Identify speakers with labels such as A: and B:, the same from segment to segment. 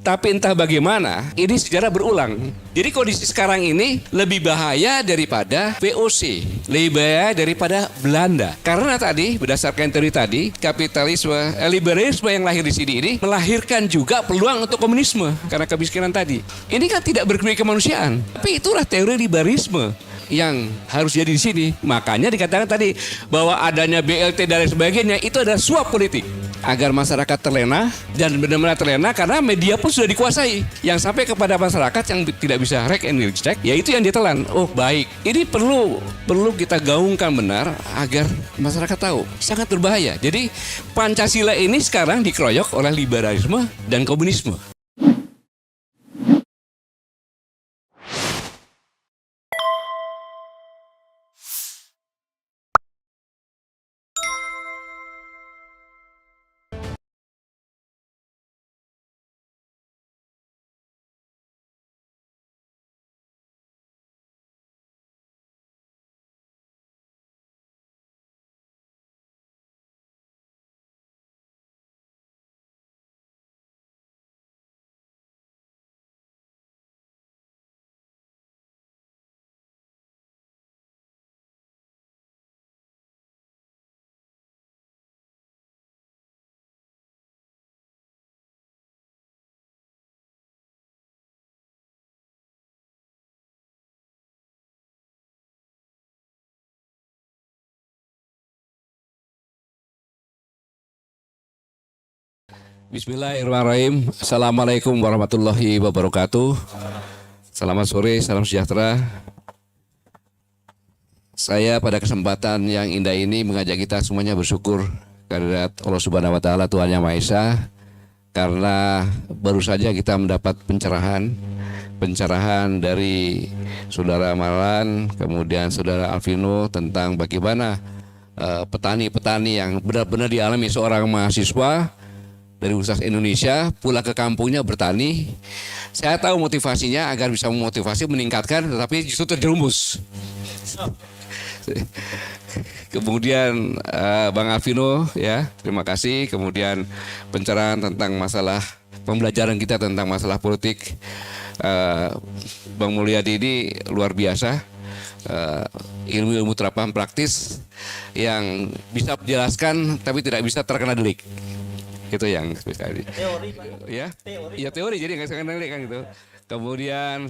A: Tapi entah bagaimana, ini sejarah berulang. Jadi kondisi sekarang ini lebih bahaya daripada VOC, lebih bahaya daripada Belanda. Karena tadi, berdasarkan teori tadi, kapitalisme, liberalisme yang lahir di sini ini melahirkan juga peluang untuk komunisme karena kemiskinan tadi. Ini kan tidak berpikir kemanusiaan, tapi itulah teori liberalisme yang harus jadi di sini. Makanya dikatakan tadi bahwa adanya BLT dan lain sebagainya itu adalah suap politik agar masyarakat terlena dan benar-benar terlena karena media pun sudah dikuasai yang sampai kepada masyarakat yang tidak bisa rek and recheck, yaitu yang ditelan. Oh baik, ini perlu kita gaungkan benar agar masyarakat tahu sangat berbahaya. Jadi Pancasila ini sekarang dikeroyok oleh liberalisme dan komunisme. Bismillahirrahmanirrahim. Assalamualaikum warahmatullahi wabarakatuh. Selamat sore, salam sejahtera. Saya pada kesempatan yang indah ini mengajak kita semuanya bersyukur kehadirat Allah Subhanahu wa taala, Tuhan Yang Maha Esa, karena baru saja kita mendapat pencerahan dari Saudara Marlan, kemudian Saudara Alvino tentang bagaimana petani-petani yang benar-benar dialami seorang mahasiswa dari Universitas Indonesia pulang ke kampungnya bertani. Saya tahu motivasinya agar bisa memotivasi, meningkatkan, tetapi justru terjerumus. Kemudian Bang Alvino, ya terima kasih. Kemudian pencerahan tentang masalah pembelajaran kita tentang masalah politik. Bang Mulyadi ini luar biasa. Ilmu-ilmu terapan praktis yang bisa menjelaskan tapi tidak bisa terkena delik. Itu yang spesial. Teori, Pak. Ya teori, jadi nggak sekali kan gitu. Kemudian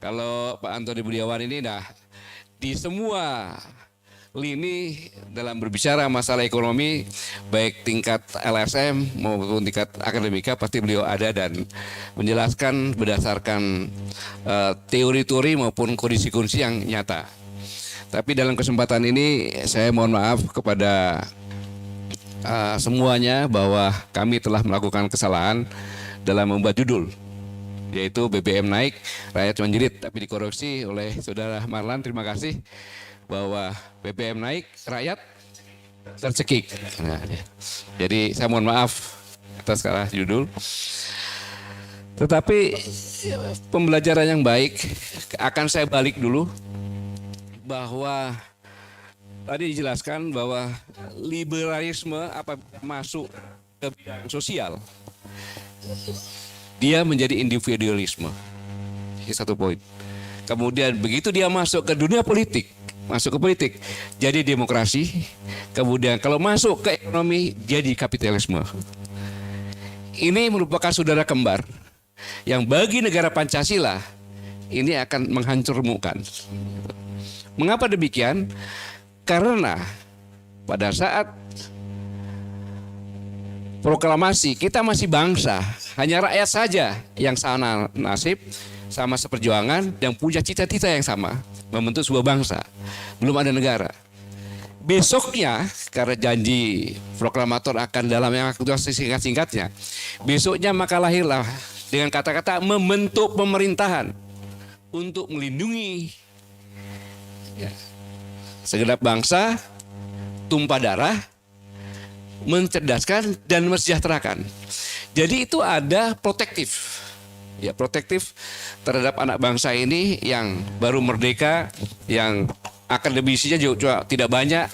A: kalau Pak Antoni Budiawan ini, di semua lini dalam berbicara masalah ekonomi, baik tingkat LSM maupun tingkat akademika, pasti beliau ada dan menjelaskan berdasarkan teori-teori maupun kondisi-kondisi yang nyata. Tapi dalam kesempatan ini saya mohon maaf kepada semuanya bahwa kami telah melakukan kesalahan dalam membuat judul, yaitu BBM naik, rakyat cuma jerit, tapi dikoreksi oleh Saudara Marlan. Terima kasih bahwa BBM naik, rakyat tercekik. Nah, jadi saya mohon maaf atas salah judul. Tetapi pembelajaran yang baik akan saya balik dulu bahwa tadi dijelaskan bahwa liberalisme apabila masuk ke bidang sosial, dia menjadi individualisme. Ini satu poin. Kemudian begitu dia masuk ke dunia politik, jadi demokrasi. Kemudian kalau masuk ke ekonomi, jadi kapitalisme. Ini merupakan saudara kembar yang bagi negara Pancasila ini akan menghancurmukan. Mengapa demikian? Karena pada saat proklamasi kita masih bangsa, hanya rakyat saja yang sama nasib, sama seperjuangan, yang punya cita-cita yang sama, membentuk sebuah bangsa. Belum ada negara. Besoknya, karena janji proklamator akan dalam yang waktu singkat-singkatnya, besoknya maka lahirlah dengan kata-kata membentuk pemerintahan untuk melindungi segenap bangsa, tumpah darah, mencerdaskan dan mensejahterakan. Jadi itu ada protektif, ya protektif terhadap anak bangsa ini yang baru merdeka, yang akademisinya juga tidak banyak,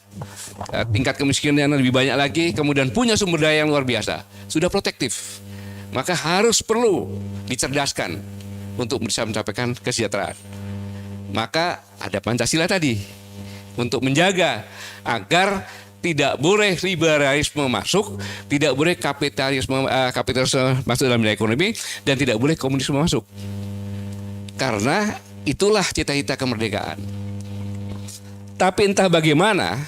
A: tingkat kemiskinan lebih banyak lagi, kemudian punya sumber daya yang luar biasa, sudah protektif. maka perlu dicerdaskan untuk bisa mencapai kesejahteraan. Maka ada Pancasila tadi untuk menjaga agar tidak boleh liberalisme masuk, tidak boleh kapitalisme masuk dalam dunia ekonomi, dan tidak boleh komunisme masuk. Karena itulah cita-cita kemerdekaan. Tapi entah bagaimana,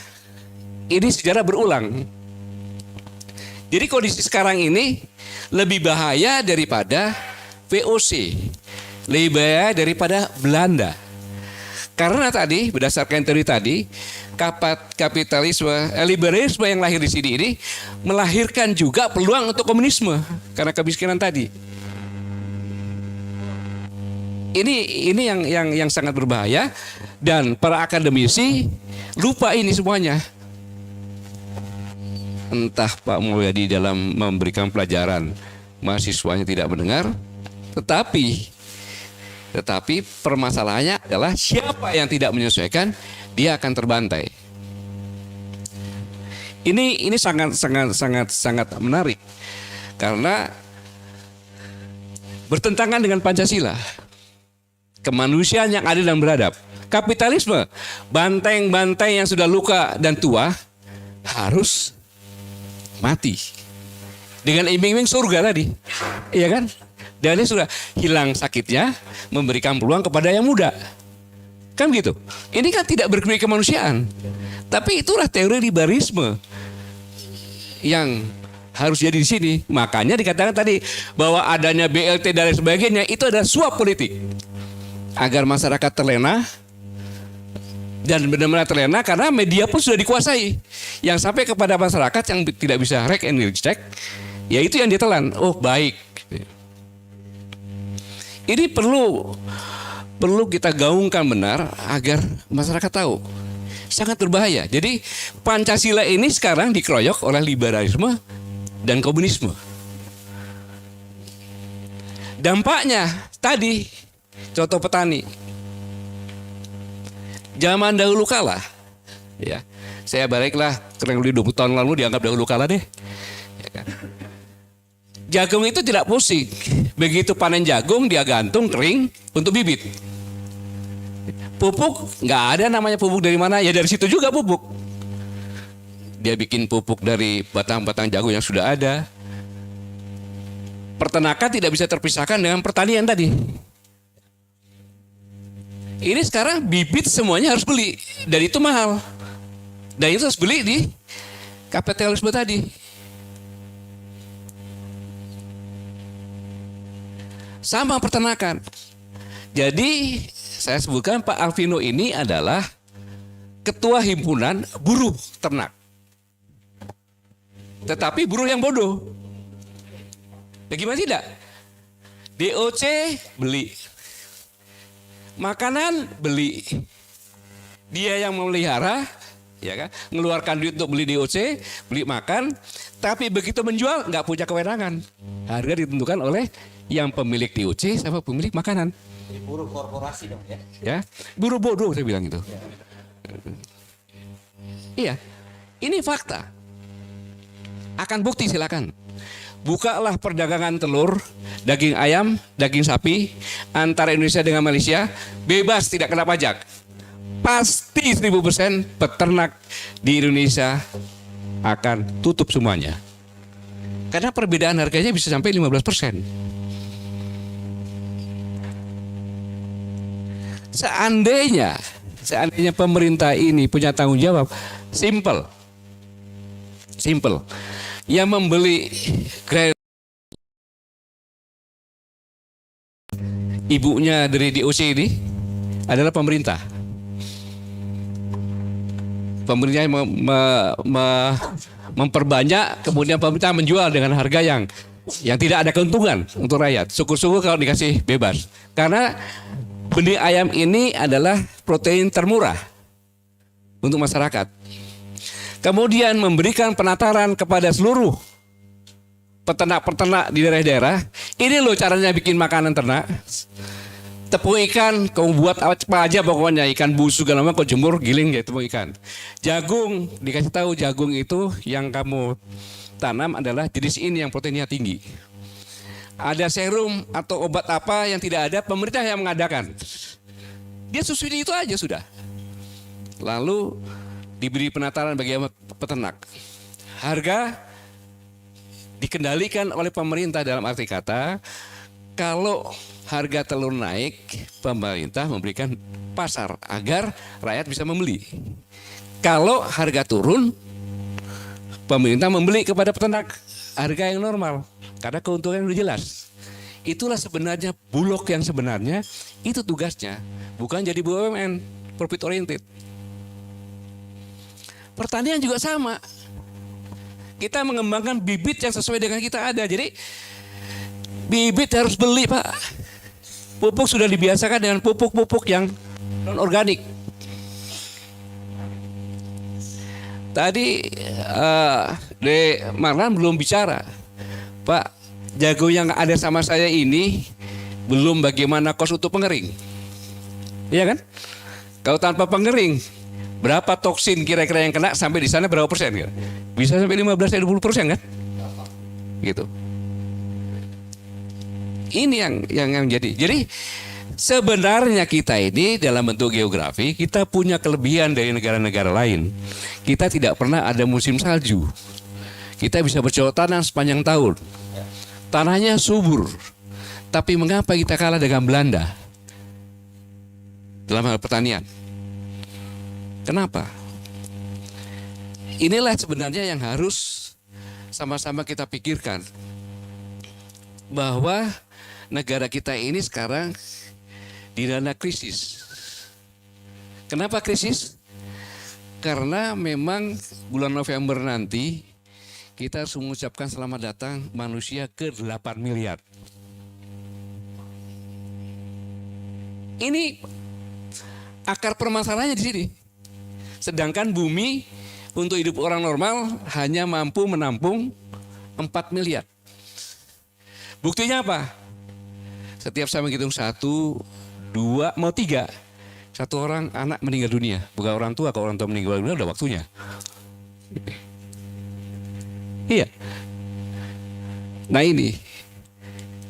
A: ini sejarah berulang. Jadi kondisi sekarang ini lebih bahaya daripada VOC, lebih bahaya daripada Belanda. Karena tadi berdasarkan teori tadi, liberalisme yang lahir di sini ini melahirkan juga peluang untuk komunisme karena kemiskinan tadi. Ini yang sangat berbahaya, dan para akademisi lupa ini semuanya. Entah Pak Mulyadi dalam memberikan pelajaran mahasiswanya tidak mendengar, tetapi permasalahannya adalah siapa yang tidak menyesuaikan, dia akan terbantai. Ini sangat menarik karena bertentangan dengan Pancasila. Kemanusiaan yang adil dan beradab. Kapitalisme, banteng-banteng yang sudah luka dan tua harus mati dengan iming-iming surga tadi, iya kan? Dan dia sudah hilang sakitnya, memberikan peluang kepada yang muda, kan gitu. Ini kan tidak berpikir kemanusiaan, tapi itulah teori liberalisme yang harus jadi di sini. Makanya dikatakan tadi bahwa adanya BLT dan lain sebagainya itu adalah suap politik agar masyarakat terlena. Dan benar-benar terlena karena media pun sudah dikuasai. Yang sampai kepada masyarakat yang tidak bisa read and check, yaitu yang ditelan. Oh baik. Ini perlu kita gaungkan benar agar masyarakat tahu. Sangat berbahaya. Jadi Pancasila ini sekarang dikeroyok oleh liberalisme dan komunisme. Dampaknya tadi, contoh petani. Zaman dahulu kala, ya, saya baliklah kurang lebih 20 tahun lalu dianggap dahulu kala deh. Ya kan? Jagung itu tidak pusing, begitu panen jagung dia gantung kering untuk bibit. Pupuk nggak ada namanya pupuk dari mana, ya dari situ juga pupuk. Dia bikin pupuk dari batang-batang jagung yang sudah ada. Peternakan tidak bisa terpisahkan dengan pertanian tadi. Ini sekarang bibit semuanya harus beli, dan itu mahal. Dan itu harus beli di kapitalisme tadi. Sama peternakan. Jadi saya sebutkan Pak Alvino ini adalah ketua himpunan buruh ternak. Tetapi buruh yang bodoh. Bagaimana tidak? DOC beli. Makanan beli, dia yang memelihara, ya kan, mengeluarkan duit untuk beli DOC, beli makan, tapi begitu menjual nggak punya kewenangan. Harga ditentukan oleh yang pemilik DOC sama pemilik makanan.
B: Buruh korporasi dong ya?
A: Ya, buruh bodoh saya bilang itu. Iya, ini fakta. Akan bukti silakan. Bukalah perdagangan telur, daging ayam, daging sapi antara Indonesia dengan Malaysia, bebas tidak kena pajak. Pasti 1000% peternak di Indonesia akan tutup semuanya. Karena perbedaan harganya bisa sampai 15%. Seandainya pemerintah ini punya tanggung jawab, simple. Yang membeli ibunya dari DOC ini adalah pemerintah. Pemerintah memperbanyak, kemudian pemerintah menjual dengan harga yang tidak ada keuntungan untuk rakyat. Syukur-syukur kalau dikasih bebas. Karena benih ayam ini adalah protein termurah untuk masyarakat. Kemudian memberikan penataran kepada seluruh peternak-peternak di daerah-daerah. Ini loh caranya bikin makanan ternak. Tepung ikan, kamu buat apa aja pokoknya. Ikan busuk segala macam, kau jemur, giling ya tepung ikan. Jagung, dikasih tahu jagung itu yang kamu tanam adalah jenis ini yang proteinnya tinggi. ada serum atau obat apa yang tidak ada, pemerintah yang mengadakan. Dia subsidi itu aja sudah. Lalu diberi penataran bagi peternak. Harga dikendalikan oleh pemerintah dalam arti kata, kalau harga telur naik, pemerintah memberikan pasar agar rakyat bisa membeli. Kalau harga turun, pemerintah membeli kepada peternak harga yang normal. Karena keuntungan udah jelas. Itulah sebenarnya Bulog yang sebenarnya itu tugasnya. Bukan jadi BUMN, profit oriented. Pertanian juga sama. Kita mengembangkan bibit yang sesuai dengan kita ada. Jadi bibit harus beli, Pak. Pupuk sudah dibiasakan dengan pupuk-pupuk yang non organik. Tadi De Marlan belum bicara, Pak. Jago yang ada sama saya ini belum bagaimana kos untuk pengering, iya kan? Kalau tanpa pengering, berapa toksin kira-kira yang kena sampai di sana berapa persen? Kan? Bisa sampai 15-20% kan? Gitu. Ini yang jadi. Jadi sebenarnya kita ini dalam bentuk geografi kita punya kelebihan dari negara-negara lain. Kita tidak pernah ada musim salju. Kita bisa bercocok tanam sepanjang tahun. Tanahnya subur. Tapi mengapa kita kalah dengan Belanda dalam hal pertanian? Kenapa? Inilah sebenarnya yang harus sama-sama kita pikirkan. Bahwa negara kita ini sekarang dilanda krisis. Kenapa krisis? Karena memang bulan November nanti kita harus mengucapkan selamat datang manusia ke 8 miliar. Ini akar permasalahannya di sini. Sedangkan bumi untuk hidup orang normal hanya mampu menampung 4 miliar. Buktinya apa? Setiap saya menghitung 1, 2, mau 3. Satu orang anak meninggal dunia. Bukan orang tua, kalau orang tua meninggal dunia udah waktunya. Iya. Nah ini.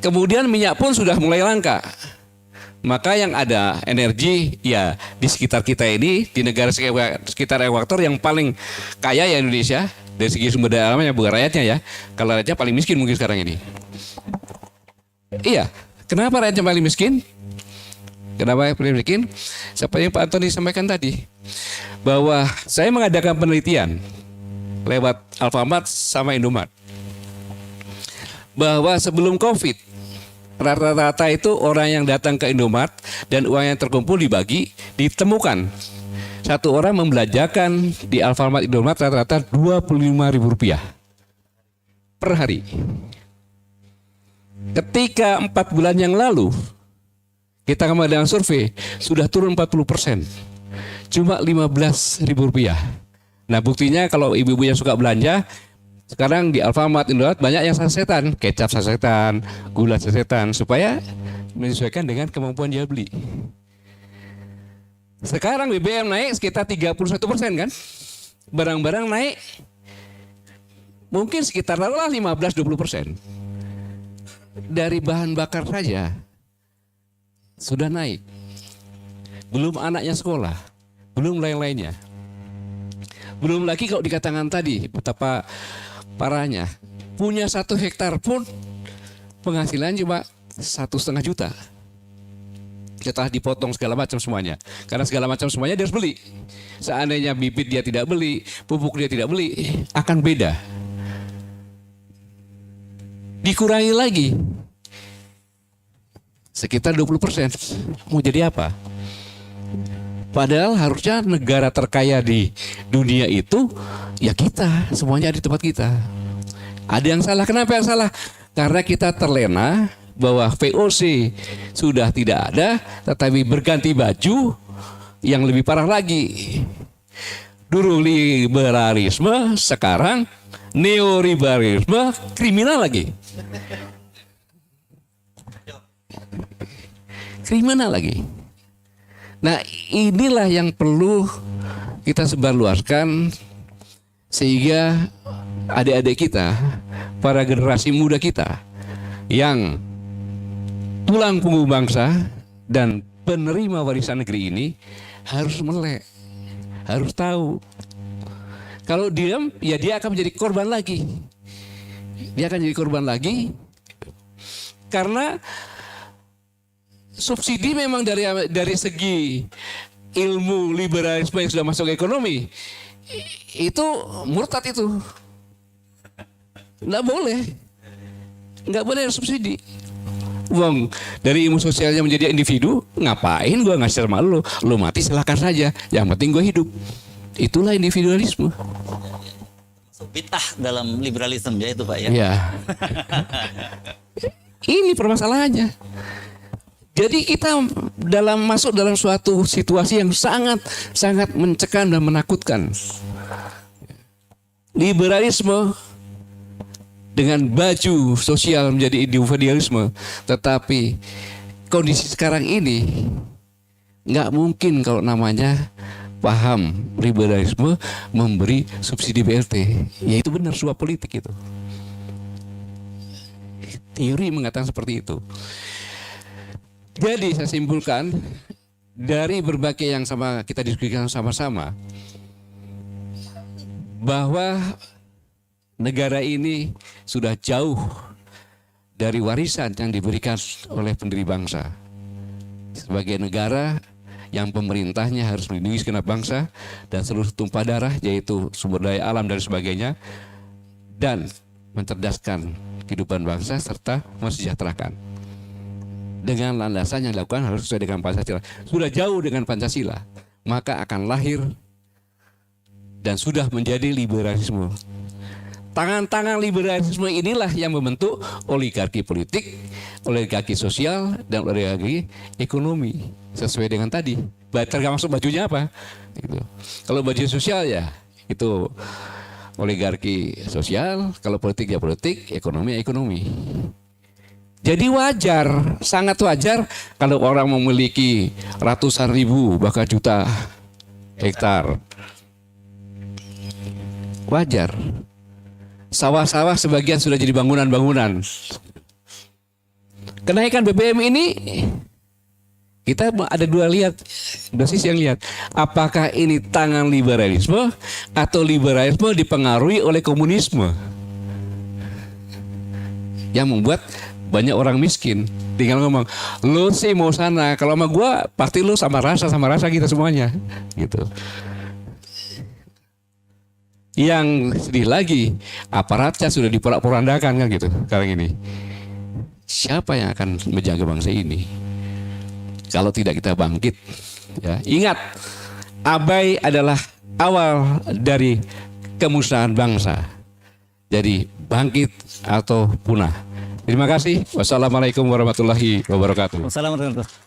A: Kemudian minyak pun sudah mulai langka. Maka yang ada energi ya di sekitar kita ini, di negara sekitar ekuator yang paling kaya ya Indonesia. Dari segi sumber daya alamnya, bukan rakyatnya ya. Kalau rakyatnya paling miskin mungkin sekarang ini. Iya. Kenapa rakyatnya paling miskin? Kenapa paling miskin? Seperti yang Pak Antoni sampaikan tadi. Bahwa saya mengadakan penelitian lewat Alfamart sama Indomaret. Bahwa sebelum COVID, rata-rata itu orang yang datang ke Indomaret dan uang yang terkumpul dibagi, ditemukan. Satu orang membelanjakan di Alfamart Indomaret rata-rata Rp25.000 per hari. Ketika 4 bulan yang lalu, kita kembali dengan survei, sudah turun 40%. Cuma Rp15.000. Nah buktinya kalau ibu-ibu yang suka belanja, sekarang di Alfamart, Indomaret banyak yang sasetan, kecap sasetan, gula sasetan, supaya menyesuaikan dengan kemampuan dia beli. Sekarang BBM naik sekitar 31% kan? Barang-barang naik mungkin sekitar 15-20%. Dari bahan bakar saja sudah naik. Belum anaknya sekolah, belum lain-lainnya. Belum lagi kalau dikatakan tadi betapa parahnya, punya 1 hektar pun penghasilan cuma 1,5 juta. Setelah dipotong segala macam semuanya, karena segala macam semuanya dia harus beli. Seandainya bibit dia tidak beli, pupuk dia tidak beli, akan beda. Dikurangi lagi sekitar 20%. Mau jadi apa? Padahal harusnya negara terkaya di dunia itu ya kita, semuanya ada di tempat kita. Ada yang salah, kenapa yang salah? Karena kita terlena bahwa VOC sudah tidak ada, tetapi berganti baju yang lebih parah lagi. Dulu liberalisme, sekarang neoliberalisme, kriminal lagi. Kriminal lagi. Nah inilah yang perlu kita sebarluaskan sehingga adik-adik kita, para generasi muda kita yang tulang punggung bangsa dan penerima warisan negeri ini harus melek, harus tahu. Kalau diam, ya dia akan menjadi korban lagi. Dia akan jadi korban lagi karena subsidi memang dari segi ilmu liberalisme yang sudah masuk ke ekonomi itu murtad itu. Nggak boleh subsidi. Wong dari ilmu sosialnya menjadi individu, ngapain gue ngasih sama lo mati silakan saja, yang penting gue hidup. Itulah individualisme.
B: Bid'ah dalam liberalisme ya itu Pak ya.
A: Ya. Ini permasalahannya. Jadi kita masuk dalam suatu situasi yang sangat mencekam dan menakutkan. Liberalisme dengan baju sosial menjadi individualisme, tetapi kondisi sekarang ini nggak mungkin kalau namanya paham liberalisme memberi subsidi BLT. Ya itu benar suap politik itu. Teori mengatakan seperti itu. Jadi saya simpulkan dari berbagai yang kita diskusikan sama-sama bahwa negara ini sudah jauh dari warisan yang diberikan oleh pendiri bangsa. Sebagai negara yang pemerintahnya harus melindungi segenap bangsa dan seluruh tumpah darah, yaitu sumber daya alam dan sebagainya, dan mencerdaskan kehidupan bangsa serta mensejahterakan. Dengan landasan yang dilakukan harus sesuai dengan Pancasila. Sudah jauh dengan Pancasila, maka akan lahir dan sudah menjadi liberalisme. Tangan-tangan liberalisme inilah yang membentuk oligarki politik, oligarki sosial, dan oligarki ekonomi. Sesuai dengan tadi, termasuk bajunya apa? Gitu. Kalau baju sosial ya itu oligarki sosial, kalau politik ya politik, ekonomi ya ekonomi. Jadi wajar, sangat wajar kalau orang memiliki ratusan ribu bahkan juta hektar. Wajar. Sawah-sawah sebagian sudah jadi bangunan-bangunan. Kenaikan BBM ini kita ada dua sisi yang lihat. Apakah ini tangan liberalisme atau liberalisme dipengaruhi oleh komunisme yang membuat banyak orang miskin. Tinggal ngomong, lo sih mau sana, kalau sama gue pasti lo sama rasa kita semuanya gitu. Yang sedih lagi, aparatnya sudah diporak-porandakan kan gitu sekarang ini. Siapa yang akan menjaga bangsa ini kalau tidak kita bangkit? Ya, ingat, abai adalah awal dari kemusnahan bangsa. Jadi bangkit atau punah. Terima kasih. Wassalamualaikum warahmatullahi wabarakatuh.
B: Wassalamualaikum.